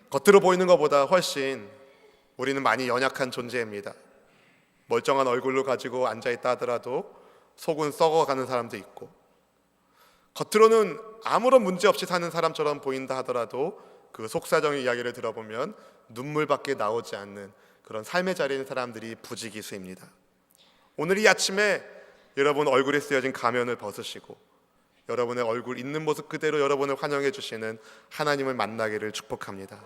겉으로 보이는 것보다 훨씬 우리는 많이 연약한 존재입니다. 멀쩡한 얼굴로 가지고 앉아있다 하더라도 속은 썩어가는 사람도 있고, 겉으로는 아무런 문제 없이 사는 사람처럼 보인다 하더라도 그 속사정의 이야기를 들어보면 눈물밖에 나오지 않는 그런 삶의 자리에 있는 사람들이 부지기수입니다. 오늘 이 아침에 여러분 얼굴에 쓰여진 가면을 벗으시고 여러분의 얼굴 있는 모습 그대로 여러분을 환영해 주시는 하나님을 만나기를 축복합니다.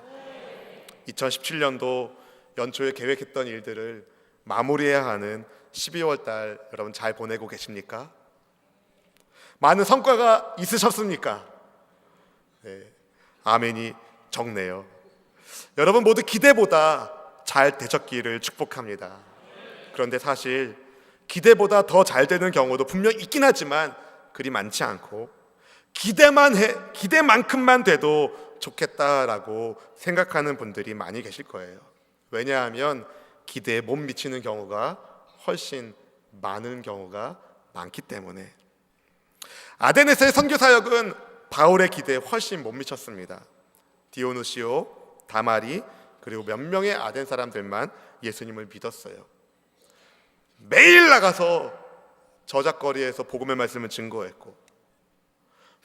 2017년도 연초에 계획했던 일들을 마무리해야 하는 12월 달 여러분 잘 보내고 계십니까? 많은 성과가 있으셨습니까? 네, 아멘이 적네요. 여러분 모두 기대보다 잘 되셨기를 축복합니다. 그런데 사실 기대보다 더 잘 되는 경우도 분명 있긴 하지만 그리 많지 않고, 기대만큼만 돼도 좋겠다라고 생각하는 분들이 많이 계실 거예요. 왜냐하면 기대에 못 미치는 경우가 훨씬 많은 경우가 많기 때문에. 아데네스의 선교 사역은 바울의 기대에 훨씬 못 미쳤습니다. 디오누시오, 다마리, 그리고 몇 명의 아덴 사람들만 예수님을 믿었어요. 매일 나가서 저작거리에서 복음의 말씀을 증거했고,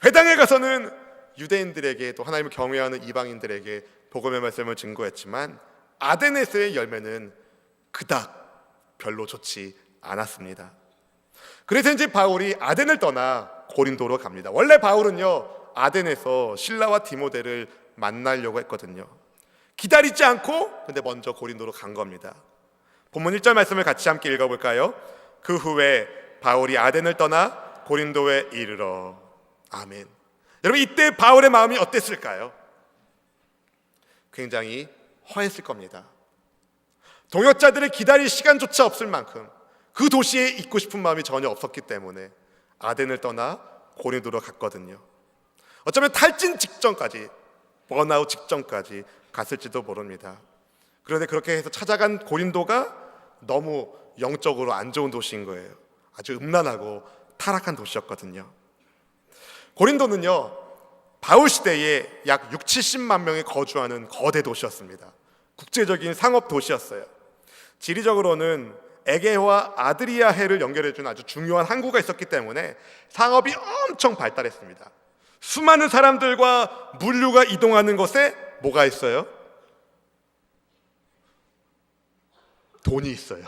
회당에 가서는 유대인들에게 또 하나님을 경외하는 이방인들에게 복음의 말씀을 증거했지만 아데네스의 열매는 그닥 별로 좋지 않았습니다. 그래서 이제 바울이 아덴을 떠나 고린도로 갑니다. 원래 바울은요 아덴에서 실라와 디모데를 만나려고 했거든요. 기다리지 않고 근데 먼저 고린도로 간 겁니다. 본문 1절 말씀을 같이 함께 읽어볼까요? 그 후에 바울이 아덴을 떠나 고린도에 이르러. 아멘. 여러분 이때 바울의 마음이 어땠을까요? 굉장히 허했을 겁니다. 동역자들을 기다릴 시간조차 없을 만큼 그 도시에 있고 싶은 마음이 전혀 없었기 때문에 아덴을 떠나 고린도로 갔거든요. 어쩌면 탈진 직전까지, 번아웃 직전까지 갔을지도 모릅니다. 그런데 그렇게 해서 찾아간 고린도가 너무 영적으로 안 좋은 도시인 거예요. 아주 음란하고 타락한 도시였거든요. 고린도는요 바울 시대에 약 6, 70만 명이 거주하는 거대 도시였습니다. 국제적인 상업 도시였어요. 지리적으로는 에게해와 아드리아해를 연결해주는 아주 중요한 항구가 있었기 때문에 상업이 엄청 발달했습니다. 수많은 사람들과 물류가 이동하는 곳에 뭐가 있어요? 돈이 있어요.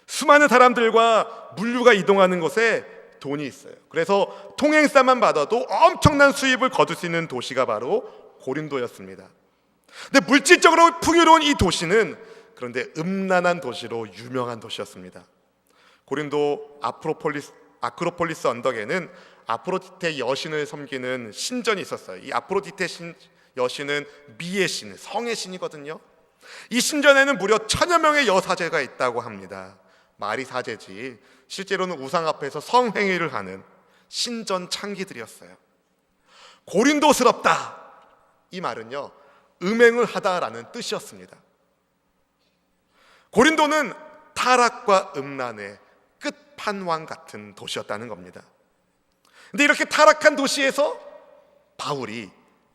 수많은 사람들과 물류가 이동하는 곳에 돈이 있어요. 그래서 통행사만 받아도 엄청난 수입을 거둘 수 있는 도시가 바로 고린도였습니다. 근데 물질적으로 풍요로운 이 도시는 그런데 음란한 도시로 유명한 도시였습니다. 고린도 아크로폴리스 언덕에는 아프로디테 여신을 섬기는 신전이 있었어요. 이 아프로디테 여신은 미의 신, 성의 신이거든요. 이 신전에는 무려 1000여 명의 여사제가 있다고 합니다. 말이 사제지 실제로는 우상 앞에서 성행위를 하는 신전 창기들이었어요. 고린도스럽다, 이 말은요 음행을 하다라는 뜻이었습니다. 고린도는 타락과 음란의 끝판왕 같은 도시였다는 겁니다. 근데 이렇게 타락한 도시에서 바울이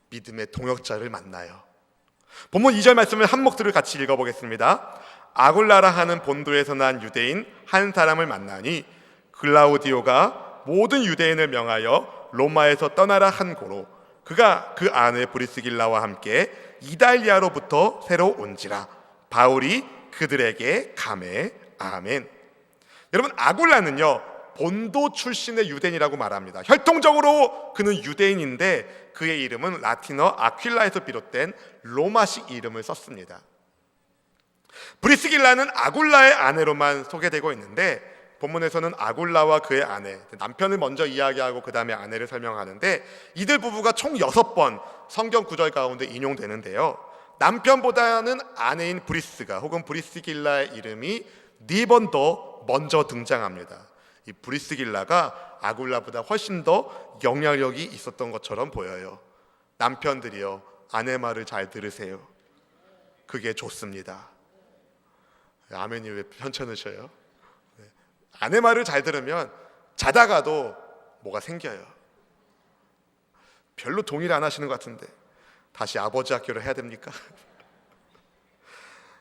믿음의 동역자를 만나요. 본문 2절 말씀을 한 목소리를 같이 읽어보겠습니다. 아굴라라 하는 본도에서 난 유대인 한 사람을 만나니 글라우디오가 모든 유대인을 명하여 로마에서 떠나라 한 고로 그가 그 아내 브리스길라와 함께 이달리아로부터 새로 온지라. 바울이 그들에게 가매. 아멘. 여러분 아굴라는요 본도 출신의 유대인이라고 말합니다. 혈통적으로 그는 유대인인데 그의 이름은 라틴어 아퀼라에서 비롯된 로마식 이름을 썼습니다. 브리스길라는 아굴라의 아내로만 소개되고 있는데 본문에서는 아굴라와 그의 아내, 남편을 먼저 이야기하고 그 다음에 아내를 설명하는데 이들 부부가 총 6번 성경 구절 가운데 인용되는데요, 남편보다는 아내인 브리스가 혹은 브리스길라의 이름이 4번 더 먼저 등장합니다. 이 브리스길라가 아굴라보다 훨씬 더 영향력이 있었던 것처럼 보여요. 남편들이요 아내 말을 잘 들으세요. 그게 좋습니다. 아멘이 왜 편찮으셔요? 아내 말을 잘 들으면 자다가도 뭐가 생겨요. 별로 동의를 안 하시는 것 같은데 다시 아버지 학교를 해야 됩니까?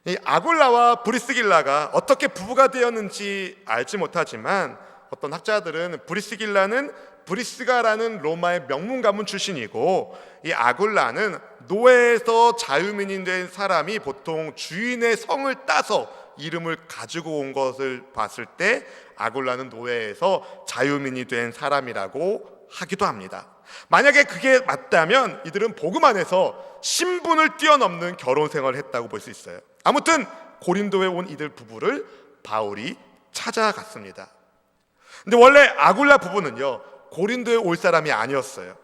이 아굴라와 브리스길라가 어떻게 부부가 되었는지 알지 못하지만 어떤 학자들은 브리스길라는 브리스가라는 로마의 명문 가문 출신이고 이 아굴라는 노예에서 자유민이 된 사람이 보통 주인의 성을 따서 이름을 가지고 온 것을 봤을 때 아굴라는 노예에서 자유민이 된 사람이라고 하기도 합니다. 만약에 그게 맞다면 이들은 복음 안에서 신분을 뛰어넘는 결혼 생활을 했다고 볼 수 있어요. 아무튼 고린도에 온 이들 부부를 바울이 찾아갔습니다. 근데 원래 아굴라 부부는요 고린도에 올 사람이 아니었어요.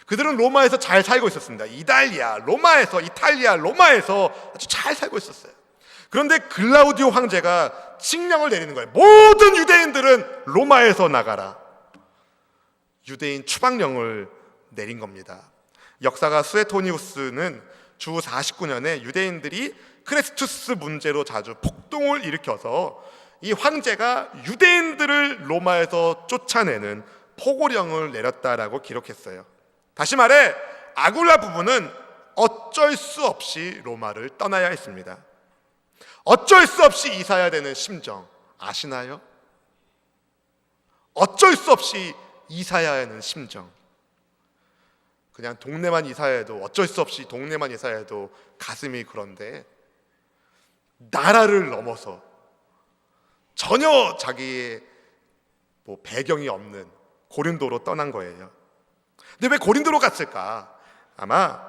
그들은 로마에서 잘 살고 있었습니다. 이탈리아, 로마에서 아주 잘 살고 있었어요. 그런데 글라우디오 황제가 칙령을 내리는 거예요. 모든 유대인들은 로마에서 나가라. 유대인 추방령을 내린 겁니다. 역사가 수에토니우스는 주 49년에 유대인들이 크레스투스 문제로 자주 폭동을 일으켜서 이 황제가 유대인들을 로마에서 쫓아내는 포고령을 내렸다라고 기록했어요. 다시 말해 아굴라 부부는 어쩔 수 없이 로마를 떠나야 했습니다. 어쩔 수 없이 이사해야 되는 심정 아시나요? 어쩔 수 없이 이사해야 하는 심정. 그냥 동네만 이사해도 어쩔 수 없이 동네만 이사해도 가슴이 그런데 나라를 넘어서 전혀 자기의 배경이 없는 고린도로 떠난 거예요. 근데 왜 고린도로 갔을까? 아마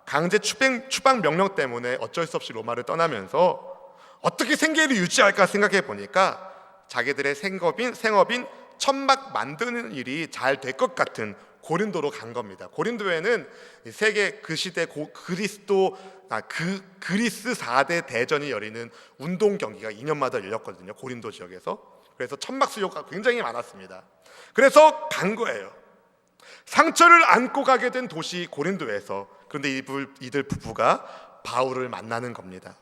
강제 추방 명령 때문에 어쩔 수 없이 로마를 떠나면서 어떻게 생계를 유지할까 생각해 보니까 자기들의 생업인 천막 만드는 일이 잘 될 것 같은 고린도로 간 겁니다. 고린도에는 세계 그 시대 그리스 4대 대전이 열리는 운동 경기가 2년마다 열렸거든요. 고린도 지역에서. 그래서 천막 수요가 굉장히 많았습니다. 그래서 간 거예요. 상처를 안고 가게 된 도시 고린도에서. 그런데 이들 부부가 바울을 만나는 겁니다.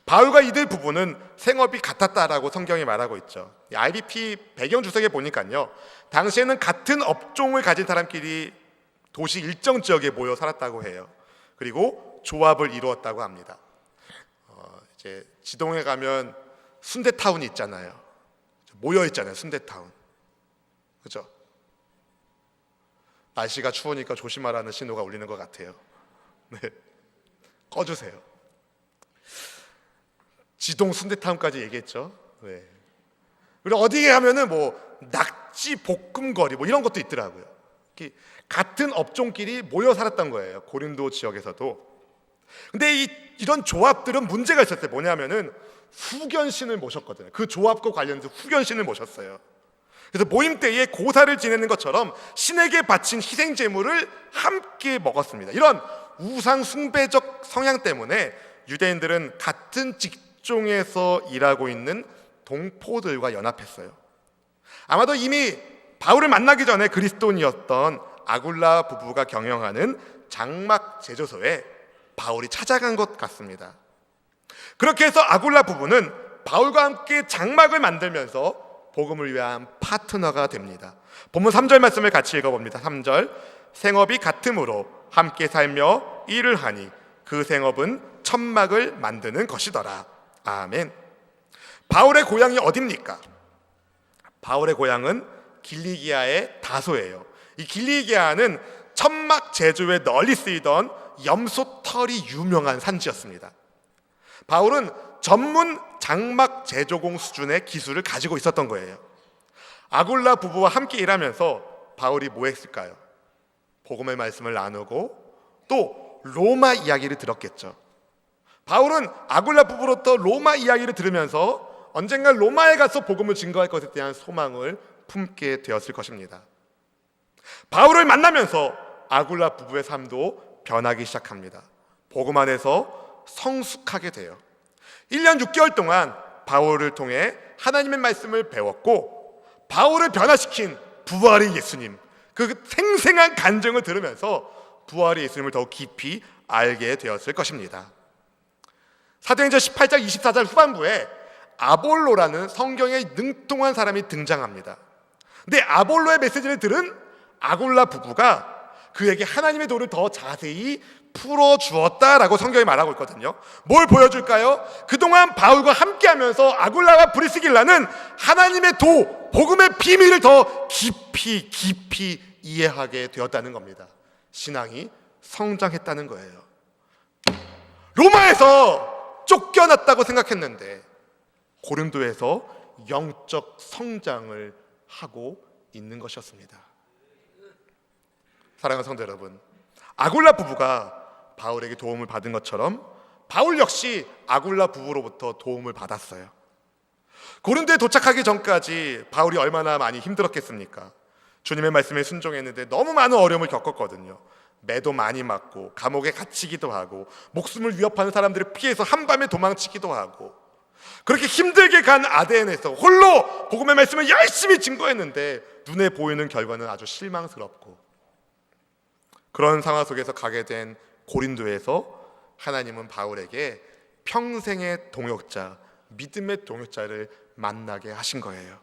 바울과 이들 부부는 생업이 같았다라고 성경이 말하고 있죠. IBP 배경 주석에 보니까요, 당시에는 같은 업종을 가진 사람끼리 도시 일정 지역에 모여 살았다고 해요. 그리고 조합을 이루었다고 합니다. 이제 지동에 가면 순대타운이 있잖아요. 모여 있잖아요, 순대타운. 그렇죠? 날씨가 추우니까 조심하라는 신호가 울리는 것 같아요. 네, 꺼주세요. 지동 순대타운까지 얘기했죠. 네. 그리고 어디에 가면은 낙지 볶음거리 이런 것도 있더라고요. 같은 업종끼리 모여 살았던 거예요. 고린도 지역에서도. 근데 이런 조합들은 문제가 있었어요. 뭐냐면은 후견신을 모셨거든요. 그 조합과 관련해서 후견신을 모셨어요. 그래서 모임 때에 고사를 지내는 것처럼 신에게 바친 희생 제물을 함께 먹었습니다. 이런 우상 숭배적 성향 때문에 유대인들은 같은 직종에서 일하고 있는 동포들과 연합했어요. 아마도 이미 바울을 만나기 전에 그리스도인이었던 아굴라 부부가 경영하는 장막 제조소에 바울이 찾아간 것 같습니다. 그렇게 해서 아굴라 부부는 바울과 함께 장막을 만들면서 복음을 위한 파트너가 됩니다. 본문 3절 말씀을 같이 읽어봅니다. 3절, 생업이 같음으로 함께 살며 일을 하니 그 생업은 천막을 만드는 것이더라. 아멘. 바울의 고향이 어디입니까? 바울의 고향은 길리기아의 다소예요. 이 길리기아는 천막 제조에 널리 쓰이던 염소 털이 유명한 산지였습니다. 바울은 전문 장막 제조공 수준의 기술을 가지고 있었던 거예요. 아굴라 부부와 함께 일하면서 바울이 뭐 했을까요? 복음의 말씀을 나누고 또 로마 이야기를 들었겠죠. 바울은 아굴라 부부로부터 로마 이야기를 들으면서 언젠가 로마에 가서 복음을 증거할 것에 대한 소망을 품게 되었을 것입니다. 바울을 만나면서 아굴라 부부의 삶도 변하기 시작합니다. 복음 안에서 성숙하게 돼요. 1년 6개월 동안 바울을 통해 하나님의 말씀을 배웠고 바울을 변화시킨 부활의 예수님, 그 생생한 간증을 들으면서 부활의 예수님을 더욱 깊이 알게 되었을 것입니다. 사도행전 18장 24절 후반부에 아볼로라는 성경에 능통한 사람이 등장합니다. 근데 아볼로의 메시지를 들은 아굴라 부부가 그에게 하나님의 도를 더 자세히 풀어주었다라고 성경이 말하고 있거든요. 뭘 보여줄까요? 그동안 바울과 함께하면서 아굴라와 브리스길라는 하나님의 도, 복음의 비밀을 더 깊이 이해하게 되었다는 겁니다. 신앙이 성장했다는 거예요. 로마에서 쫓겨났다고 생각했는데 고린도에서 영적 성장을 하고 있는 것이었습니다. 사랑하는 성도 여러분, 아굴라 부부가 바울에게 도움을 받은 것처럼 바울 역시 아굴라 부부로부터 도움을 받았어요. 고린도에 도착하기 전까지 바울이 얼마나 많이 힘들었겠습니까? 주님의 말씀에 순종했는데 너무 많은 어려움을 겪었거든요. 매도 많이 맞고 감옥에 갇히기도 하고 목숨을 위협하는 사람들을 피해서 한밤에 도망치기도 하고 그렇게 힘들게 간 아덴에서 홀로 복음의 말씀을 열심히 증거했는데 눈에 보이는 결과는 아주 실망스럽고, 그런 상황 속에서 가게 된 고린도에서 하나님은 바울에게 평생의 동역자, 믿음의 동역자를 만나게 하신 거예요.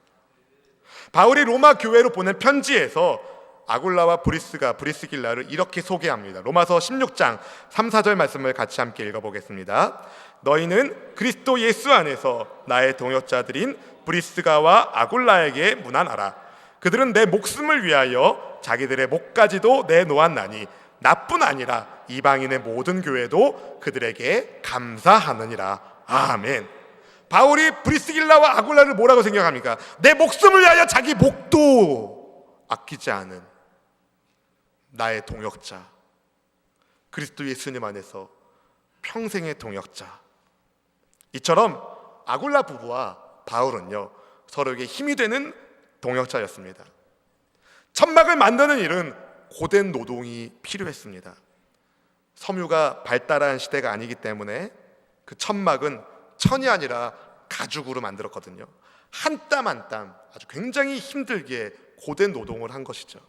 바울이 로마 교회로 보낸 편지에서 아굴라와 브리스길라를 이렇게 소개합니다. 로마서 16장 3, 4절 말씀을 같이 함께 읽어보겠습니다. 너희는 그리스도 예수 안에서 나의 동역자들인 브리스가와 아굴라에게 문안하라. 그들은 내 목숨을 위하여 자기들의 목까지도 내놓았나니 나뿐 아니라 이방인의 모든 교회도 그들에게 감사하느니라. 아멘. 바울이 브리스길라와 아굴라를 뭐라고 생각합니까? 내 목숨을 위하여 자기 목도 아끼지 않은 나의 동역자, 그리스도 예수님 안에서 평생의 동역자. 이처럼 아굴라 부부와 바울은요, 서로에게 힘이 되는 동역자였습니다. 천막을 만드는 일은 고된 노동이 필요했습니다. 섬유가 발달한 시대가 아니기 때문에 그 천막은 천이 아니라 가죽으로 만들었거든요. 한 땀 한 땀 아주 굉장히 힘들게 고된 노동을 한 것이죠.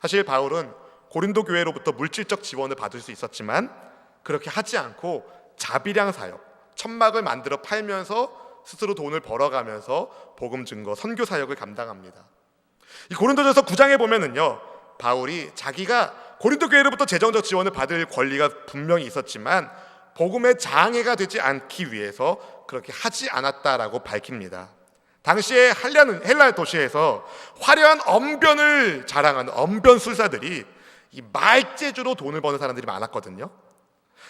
사실 바울은 고린도 교회로부터 물질적 지원을 받을 수 있었지만 그렇게 하지 않고 자비량 사역, 천막을 만들어 팔면서 스스로 돈을 벌어가면서 복음 증거, 선교 사역을 감당합니다. 이 고린도전서 9장에 보면은요, 바울이 자기가 고린도 교회로부터 재정적 지원을 받을 권리가 분명히 있었지만 복음의 장애가 되지 않기 위해서 그렇게 하지 않았다라고 밝힙니다. 당시에 헬라 도시에서 화려한 언변을 자랑하는 언변술사들이 이 말재주로 돈을 버는 사람들이 많았거든요.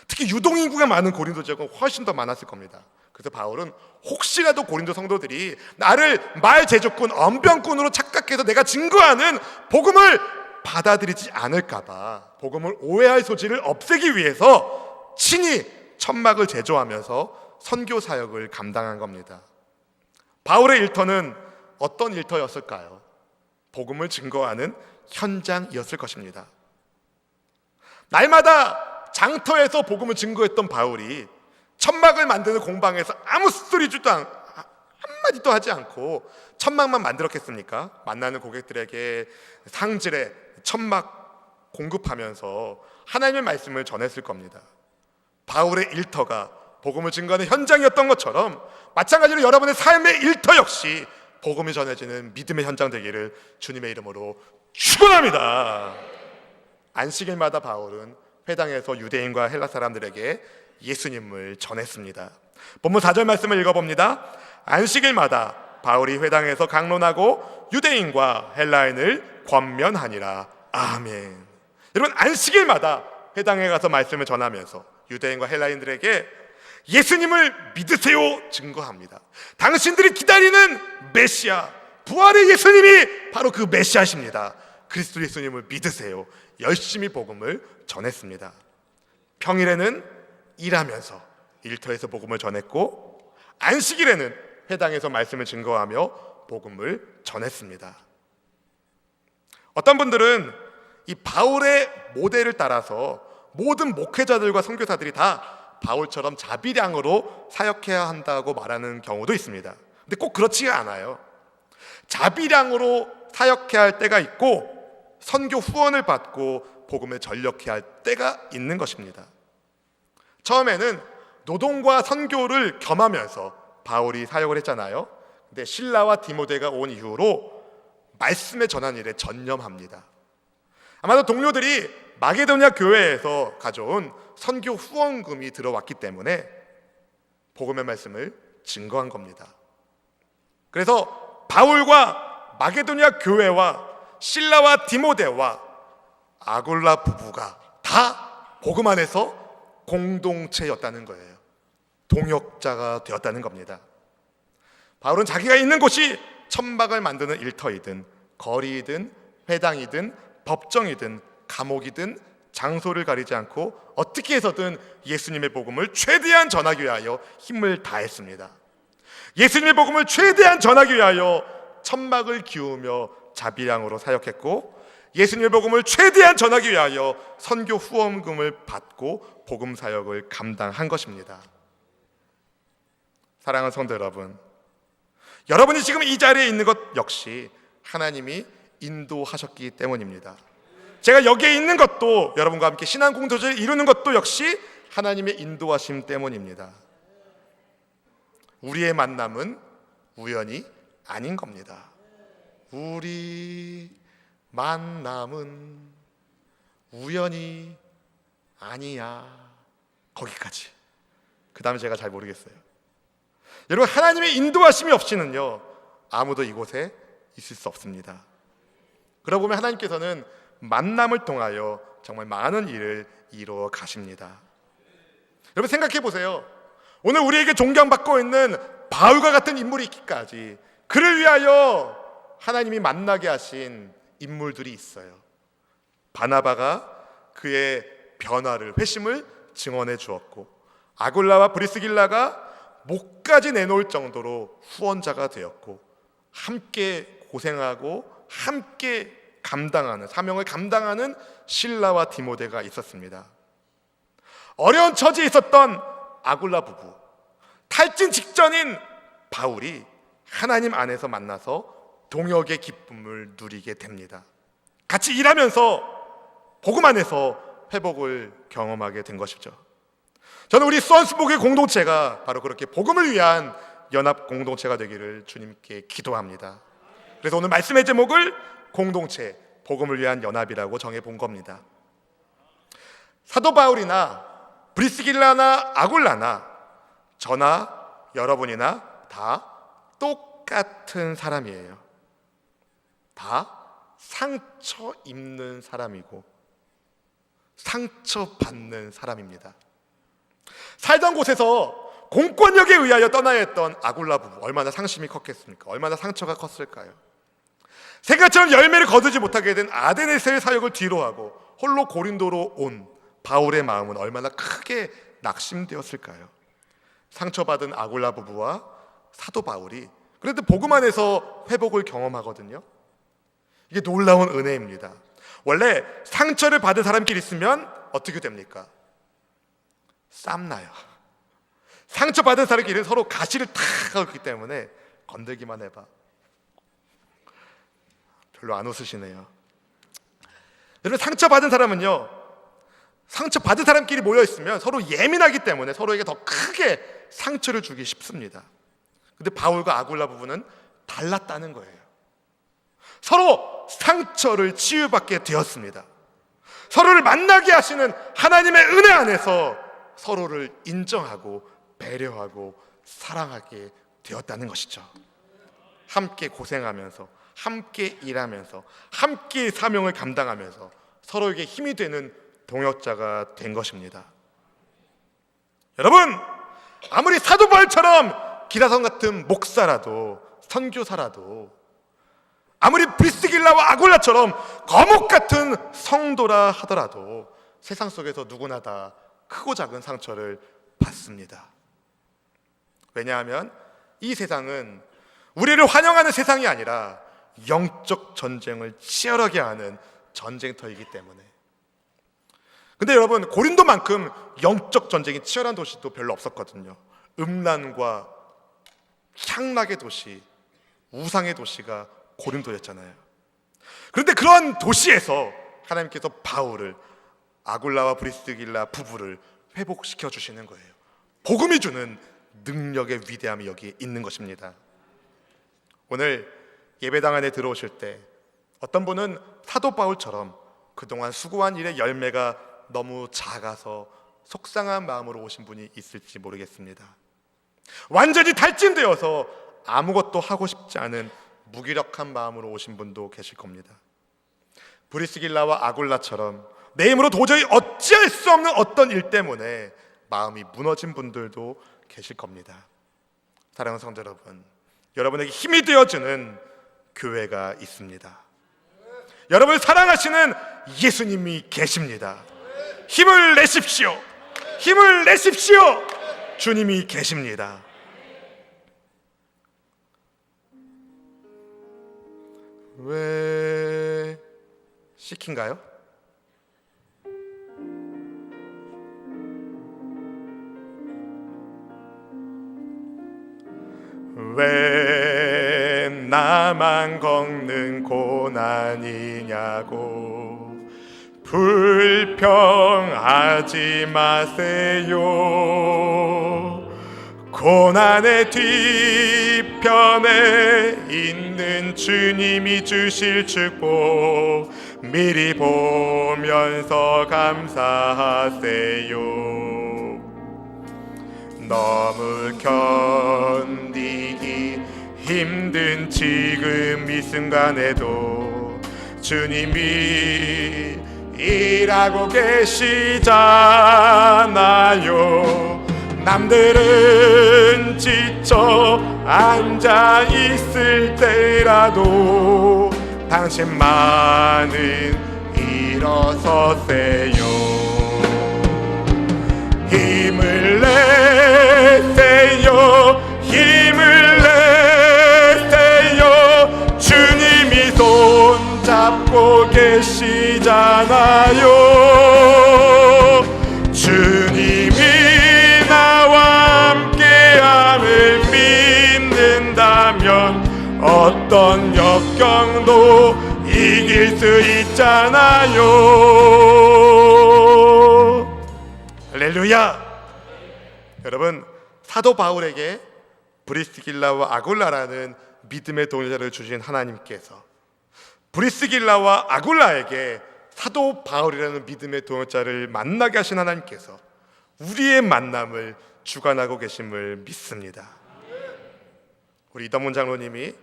특히 유동인구가 많은 고린도 지역은 훨씬 더 많았을 겁니다. 그래서 바울은 혹시라도 고린도 성도들이 나를 말재주꾼, 언변꾼으로 착각해서 내가 증거하는 복음을 받아들이지 않을까봐 복음을 오해할 소지를 없애기 위해서 친히 천막을 제조하면서 선교 사역을 감당한 겁니다. 바울의 일터는 어떤 일터였을까요? 복음을 증거하는 현장이었을 것입니다. 날마다 장터에서 복음을 증거했던 바울이 천막을 만드는 공방에서 아무 소리도 한마디도 하지 않고 천막만 만들었겠습니까? 만나는 고객들에게 상질의 천막 공급하면서 하나님의 말씀을 전했을 겁니다. 바울의 일터가 복음을 증거하는 현장이었던 것처럼 마찬가지로 여러분의 삶의 일터 역시 복음이 전해지는 믿음의 현장 되기를 주님의 이름으로 축원합니다. 안식일마다 바울은 회당에서 유대인과 헬라 사람들에게 예수님을 전했습니다. 본문 4절 말씀을 읽어봅니다. 안식일마다 바울이 회당에서 강론하고 유대인과 헬라인을 권면하니라. 아멘. 여러분, 안식일마다 회당에 가서 말씀을 전하면서 유대인과 헬라인들에게 예수님을 믿으세요 증거합니다. 당신들이 기다리는 메시아, 부활의 예수님이 바로 그 메시아십니다. 그리스도 예수님을 믿으세요. 열심히 복음을 전했습니다. 평일에는 일하면서 일터에서 복음을 전했고, 안식일에는 회당에서 말씀을 증거하며 복음을 전했습니다. 어떤 분들은 이 바울의 모델을 따라서 모든 목회자들과 선교사들이 다 바울처럼 자비량으로 사역해야 한다고 말하는 경우도 있습니다. 근데 꼭 그렇지가 않아요. 자비량으로 사역해야 할 때가 있고 선교 후원을 받고 복음에 전력해야 할 때가 있는 것입니다. 처음에는 노동과 선교를 겸하면서 바울이 사역을 했잖아요. 근데 실라와 디모데가 온 이후로 말씀의 전한 일에 전념합니다. 아마도 동료들이 마게도냐 교회에서 가져온 선교 후원금이 들어왔기 때문에 복음의 말씀을 증거한 겁니다. 그래서 바울과 마게도냐 교회와 실라와 디모데와 아굴라 부부가 다 복음 안에서 공동체였다는 거예요. 동역자가 되었다는 겁니다. 바울은 자기가 있는 곳이 천막을 만드는 일터이든 거리이든 회당이든 법정이든 감옥이든 장소를 가리지 않고 어떻게 해서든 예수님의 복음을 최대한 전하기 위하여 힘을 다했습니다. 예수님의 복음을 최대한 전하기 위하여 천막을 기우며 자비량으로 사역했고, 예수님의 복음을 최대한 전하기 위하여 선교 후원금을 받고 복음 사역을 감당한 것입니다. 사랑하는 성도 여러분, 여러분이 지금 이 자리에 있는 것 역시 하나님이 인도하셨기 때문입니다. 제가 여기에 있는 것도, 여러분과 함께 신앙 공동체를 이루는 것도 역시 하나님의 인도하심 때문입니다. 우리의 만남은 우연이 아닌 겁니다. 우리 만남은 우연이 아니야. 거기까지. 그 다음에 제가 잘 모르겠어요. 여러분, 하나님의 인도하심이 없이는요 아무도 이곳에 있을 수 없습니다. 그러고 보면 하나님께서는 만남을 통하여 정말 많은 일을 이루어 가십니다. 여러분 생각해 보세요. 오늘 우리에게 존경받고 있는 바울과 같은 인물이 있기까지 그를 위하여 하나님이 만나게 하신 인물들이 있어요. 바나바가 그의 변화를, 회심을 증언해 주었고, 아굴라와 브리스길라가 목까지 내놓을 정도로 후원자가 되었고, 함께 고생하고 함께 감당하는, 사명을 감당하는 실라와 디모데가 있었습니다. 어려운 처지에 있었던 아굴라 부부, 탈진 직전인 바울이 하나님 안에서 만나서 동역의 기쁨을 누리게 됩니다. 같이 일하면서 복음 안에서 회복을 경험하게 된 것이죠. 저는 우리 수원스복의 공동체가 바로 그렇게 복음을 위한 연합 공동체가 되기를 주님께 기도합니다. 그래서 오늘 말씀의 제목을 공동체, 복음을 위한 연합이라고 정해본 겁니다. 사도 바울이나 브리스길라나 아굴라나 저나 여러분이나 다 똑같은 사람이에요. 다 상처 입는 사람이고 상처받는 사람입니다. 살던 곳에서 공권력에 의하여 떠나야 했던 아굴라 부부, 얼마나 상심이 컸겠습니까? 얼마나 상처가 컸을까요? 생각처럼 열매를 거두지 못하게 된 아데네스의 사역을 뒤로하고 홀로 고린도로 온 바울의 마음은 얼마나 크게 낙심되었을까요? 상처받은 아굴라 부부와 사도 바울이 그런데 복음 안에서 회복을 경험하거든요. 이게 놀라운 은혜입니다. 원래 상처를 받은 사람끼리 있으면 어떻게 됩니까? 쌈나요. 상처받은 사람끼리는 서로 가시를 탁 하고 있기 때문에 건들기만 해봐. 별로 안 웃으시네요. 여러분, 상처받은 사람은요, 상처받은 사람끼리 모여있으면 서로 예민하기 때문에 서로에게 더 크게 상처를 주기 쉽습니다. 근데 바울과 아굴라 부부는 달랐다는 거예요. 서로 상처를 치유받게 되었습니다. 서로를 만나게 하시는 하나님의 은혜 안에서 서로를 인정하고 배려하고 사랑하게 되었다는 것이죠. 함께 고생하면서, 함께 일하면서, 함께 사명을 감당하면서 서로에게 힘이 되는 동역자가 된 것입니다. 여러분, 아무리 사도 바울처럼 기라성 같은 목사라도, 선교사라도, 아무리 브리스길라와 아굴라처럼 거목 같은 성도라 하더라도 세상 속에서 누구나 다 크고 작은 상처를 받습니다. 왜냐하면 이 세상은 우리를 환영하는 세상이 아니라 영적 전쟁을 치열하게 하는 전쟁터이기 때문에. 근데 여러분, 고린도만큼 영적 전쟁이 치열한 도시도 별로 없었거든요. 음란과 향락의 도시, 우상의 도시가 고린도였잖아요. 그런데 그런 도시에서 하나님께서 바울을, 아굴라와 브리스길라 부부를 회복시켜 주시는 거예요. 복음이 주는 능력의 위대함이 여기에 있는 것입니다. 오늘 예배당 안에 들어오실 때 어떤 분은 사도 바울처럼 그동안 수고한 일의 열매가 너무 작아서 속상한 마음으로 오신 분이 있을지 모르겠습니다. 완전히 탈진되어서 아무것도 하고 싶지 않은 무기력한 마음으로 오신 분도 계실 겁니다. 브리스길라와 아굴라처럼 내 힘으로 도저히 어찌할 수 없는 어떤 일 때문에 마음이 무너진 분들도 계실 겁니다. 사랑하는 성도 여러분, 여러분에게 힘이 되어주는 교회가 있습니다. 여러분을 사랑하시는 예수님이 계십니다. 힘을 내십시오. 힘을 내십시오. 주님이 계십니다. 왜 시킨가요? 왜 나만 겪는 고난이냐고 불평하지 마세요. 고난의 뒤편에 있는 주님이 주실 축복 미리 보면서 감사하세요. 너무 견디기 힘든 지금 이 순간에도 주님이 일하고 계시잖아요. 남들은 지쳐 앉아 있을 때라도 당신만은 일어서세요. 힘을 내세요. 힘을 내세요. 주님이 손잡고 계시잖아요. 주님이 나와 함께함을 믿는다면 어떤 역경도 이길 수 있잖아요. 할렐루야. 여러분, 사도 바울에게 브리스길라와 아굴라라는 믿음의 동료자를 주신 하나님께서 브리스길라와 아굴라에게 사도 바울이라는 믿음의 동역자를 만나게 하신 하나님께서 우리의 만남을 주관하고 계심을 믿습니다. 우리 이덕문 장로님이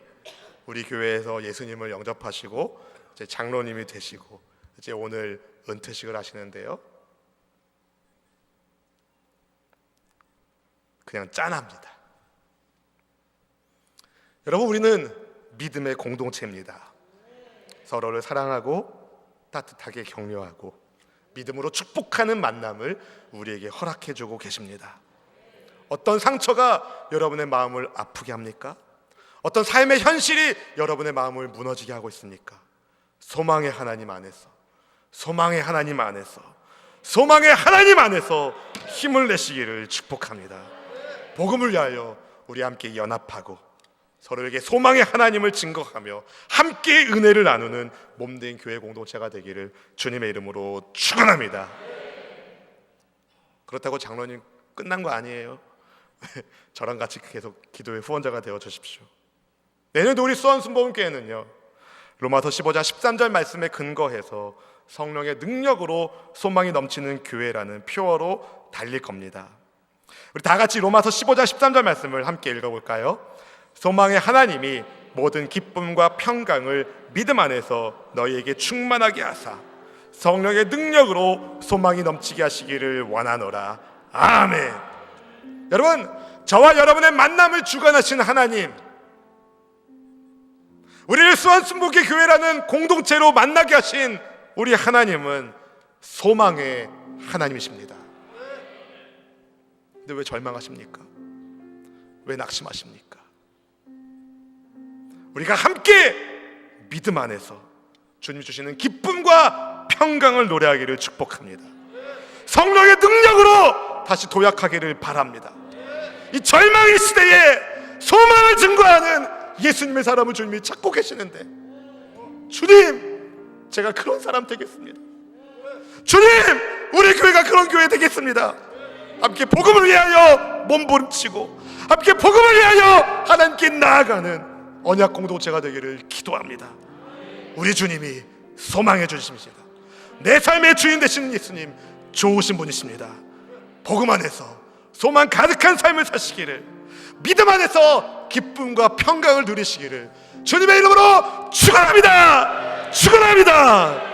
우리 교회에서 예수님을 영접하시고 이제 장로님이 되시고 이제 오늘 은퇴식을 하시는데요, 그냥 짠합니다. 여러분, 우리는 믿음의 공동체입니다. 서로를 사랑하고 따뜻하게 격려하고 믿음으로 축복하는 만남을 우리에게 허락해주고 계십니다. 어떤 상처가 여러분의 마음을 아프게 합니까? 어떤 삶의 현실이 여러분의 마음을 무너지게 하고 있습니까? 소망의 하나님 안에서, 소망의 하나님 안에서, 소망의 하나님 안에서 힘을 내시기를 축복합니다. 복음을 위하여 우리 함께 연합하고 서로에게 소망의 하나님을 증거하며 함께 은혜를 나누는 몸된 교회 공동체가 되기를 주님의 이름으로 축원합니다. 그렇다고 장로님 끝난 거 아니에요. 저랑 같이 계속 기도의 후원자가 되어 주십시오. 내년도 우리 수원순복음교회는요, 로마서 15장 13절 말씀에 근거해서 성령의 능력으로 소망이 넘치는 교회라는 표어로 달릴 겁니다. 우리 다 같이 로마서 15장 13절 말씀을 함께 읽어볼까요? 소망의 하나님이 모든 기쁨과 평강을 믿음 안에서 너희에게 충만하게 하사 성령의 능력으로 소망이 넘치게 하시기를 원하노라. 아멘. 여러분, 저와 여러분의 만남을 주관하신 하나님, 우리를 수원순복음교회 교회라는 공동체로 만나게 하신 우리 하나님은 소망의 하나님이십니다. 근데 왜 절망하십니까? 왜 낙심하십니까? 우리가 함께 믿음 안에서 주님 주시는 기쁨과 평강을 노래하기를 축복합니다. 성령의 능력으로 다시 도약하기를 바랍니다. 이 절망의 시대에 소망을 증거하는 예수님의 사람을 주님이 찾고 계시는데, 주님, 제가 그런 사람 되겠습니다. 주님, 우리 교회가 그런 교회 되겠습니다. 함께 복음을 위하여 몸부림치고 함께 복음을 위하여 하나님께 나아가는 언약 공동체가 되기를 기도합니다. 우리 주님이 소망해 주십니다. 내 삶의 주인 되시는 예수님 좋으신 분이십니다. 복음 안에서 소망 가득한 삶을 사시기를, 믿음 안에서 기쁨과 평강을 누리시기를 주님의 이름으로 축원합니다. 축원합니다.